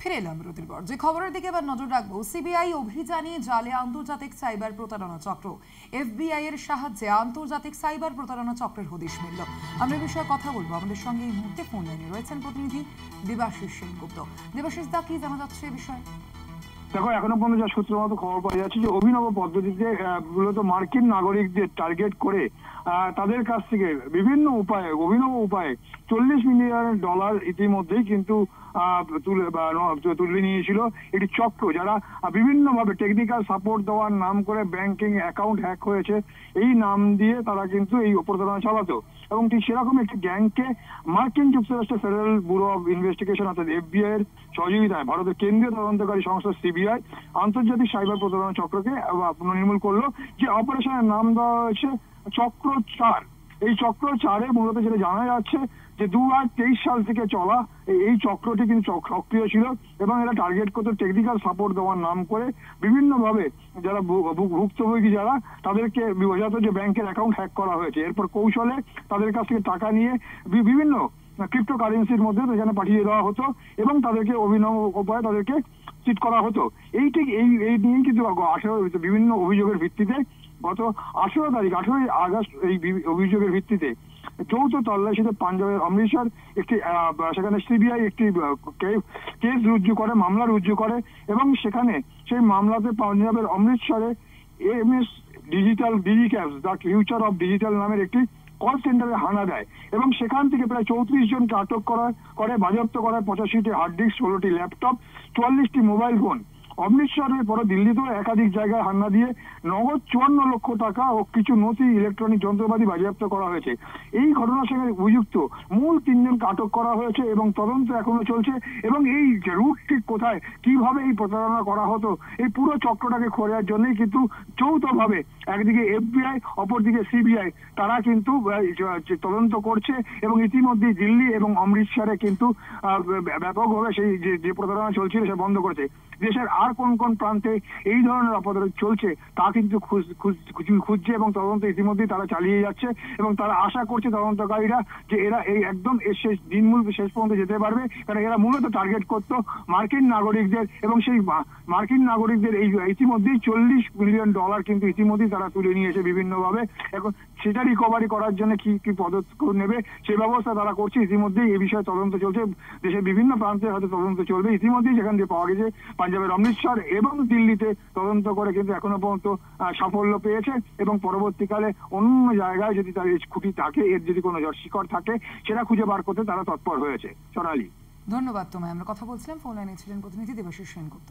ফিরে এলাম বিরতির পর। যে খবরের দিকে এবার নজর রাখবো, সিবিআই অভিযানে জালে আন্তর্জাতিক সাইবার প্রতারণা চক্র। এফবিআই এর সাহায্যে আন্তর্জাতিক সাইবার প্রতারণা চক্রের হদিশ মিলল। আমরা বিষয়ে কথা বলবো। আমাদের সঙ্গে এই মুহূর্তে ফোন লাইনে রয়েছেন প্রতিনিধি দেবাশিস সেনগুপ্ত। দেবাশিস দা, কি জানা যাচ্ছে এ বিষয়ে? দেখো, এখনো পর্যন্ত যা সূত্র মতো খবর পাওয়া যাচ্ছে যে অভিনব পদ্ধতিতে মূলত মার্কিন নাগরিকদের টার্গেট করে তাদের কাছ থেকে বিভিন্ন উপায়ে, অভিনব উপায়ে $40 মিলিয়ন ইতিমধ্যেই কিন্তু তুলে নিয়েছিল একটি চক্র, যারা বিভিন্নভাবে টেকনিক্যাল সাপোর্ট দেওয়ার নাম করে ব্যাংকিং অ্যাকাউন্ট হ্যাক হয়েছে এই নাম দিয়ে তারা কিন্তু এই প্রতারণা চালাতো। এবং ঠিক সেরকম একটি গ্যাংকে মার্কিন যুক্তরাষ্ট্রের ফেডারেল ব্যুরো অব ইনভেস্টিগেশন অর্থাৎ এফবিআই এর সহযোগিতায় ভারতের কেন্দ্রীয় তদন্তকারী সংস্থা সিবিআই আন্তর্জাতিক সাইবার প্রতারণা চক্রকে নির্মূল করলো। যে অপারেশনের নাম দেওয়া হয়েছে চক্র 4। এই চক্র 4-এ মূলত যেটা জানা যাচ্ছে যে 2023 সাল থেকে চলা এই চক্রটি কিন্তু সক্রিয় ছিল এবং এরা টার্গেট করতে টেকনিক্যাল সাপোর্ট দেওয়ার নাম করে বিভিন্নভাবে যারা ভুক্তভোগী যারা তাদেরকে বোঝাতো যে ব্যাংকের অ্যাকাউন্ট হ্যাক করা হয়েছে। এরপর কৌশলে তাদের কাছ থেকে টাকা নিয়ে বিভিন্ন ক্রিপ্টোকারেন্সির মধ্যে এখানে পাঠিয়ে দেওয়া হতো এবং তাদেরকে অভিনব উপায়ে তাদেরকে চিট করা হতো। এই নিয়েই কিন্তু বিভিন্ন অভিযোগের ভিত্তিতে গত 18 আগস্ট এই অভিযোগের ভিত্তিতে যৌথ তল্লাশিতে পাঞ্জাবের অমৃতসর সেখানে সিবিআই একটি কেস রুজু করে, মামলা রুজু করে এবং সেখানে সেই মামলাতে পাঞ্জাবের অমৃতসরে MS Digicaps the future of digital নামের একটি কল সেন্টারে হানা দেয় এবং সেখান থেকে প্রায় 34 জনকে আটক করে বাজেয়াপ্ত করায় 85টি হার্ড ডিস্ক, 16টি ল্যাপটপ, 44টি মোবাইল ফোন। অমৃতসরের পরে দিল্লিতেও একাধিক জায়গায় হানা দিয়ে নগদ 54 লক্ষ টাকা ও কিছু নথি, ইলেকট্রনিক যন্ত্রপাতি বাজেয়াপ্ত করা হয়েছে। এই ঘটনার সঙ্গে অভিযুক্ত মূল 3 জনকে আটক করা হয়েছে এবং তদন্ত এখনো চলছে। এবং এই রুট ঠিক কোথায়, কিভাবে এই প্রতারণা করা হতো, এই পুরো চক্রটাকে খোঁজার জন্যই কিন্তু যৌথভাবে একদিকে এফবিআই, অপরদিকে সিবিআই তারা কিন্তু তদন্ত করছে এবং ইতিমধ্যে দিল্লি এবং অমৃতসরে কিন্তু ব্যাপকভাবে সেই যে প্রতারণা চলছিল সে বন্ধ করেছে। দেশের আর কোন কোন প্রান্তে এই ধরনের অপরাধ চলছে তা কিন্তু খুঁজছে এবং তদন্ত ইতিমধ্যেই তারা চালিয়ে যাচ্ছে এবং তারা আশা করছে তদন্তকারীরা যে এরা এই একদম শেষ পর্যন্ত যেতে পারবে, কারণ এরা মূলত টার্গেট করত মার্কিন নাগরিকদের এবং সেই মার্কিন নাগরিকদের এই ইতিমধ্যেই $40 মিলিয়ন কিন্তু ইতিমধ্যেই তারা তুলে নিয়েছে বিভিন্নভাবে। এখন সেটা রিকভারি করার জন্য কি পদক্ষেপ নেবে সেই ব্যবস্থা তারা করছে। ইতিমধ্যেই এই বিষয়ে তদন্ত চলছে, দেশের বিভিন্ন প্রান্তে হয়তো তদন্ত চলবে। ইতিমধ্যেই যেখান থেকে পাওয়া গেছে পাঞ্জাবের অমৃতসর এবং দিল্লিতে তদন্ত করে কিন্তু এখনো পর্যন্ত সাফল্য পেয়েছে এবং পরবর্তীকালে অন্য জায়গায় যদি তার খুঁটি থাকে, এর যদি কোনো শিকড় থাকে সেটা খুঁজে বার করতে তারা তৎপর হয়েছে। সোনালী, ধন্যবাদ তোমায়। আমরা কথা বলছিলাম, ফোন লাইনে ছিলেন প্রতিনিধি দেবাশিস সেনগুপ্ত।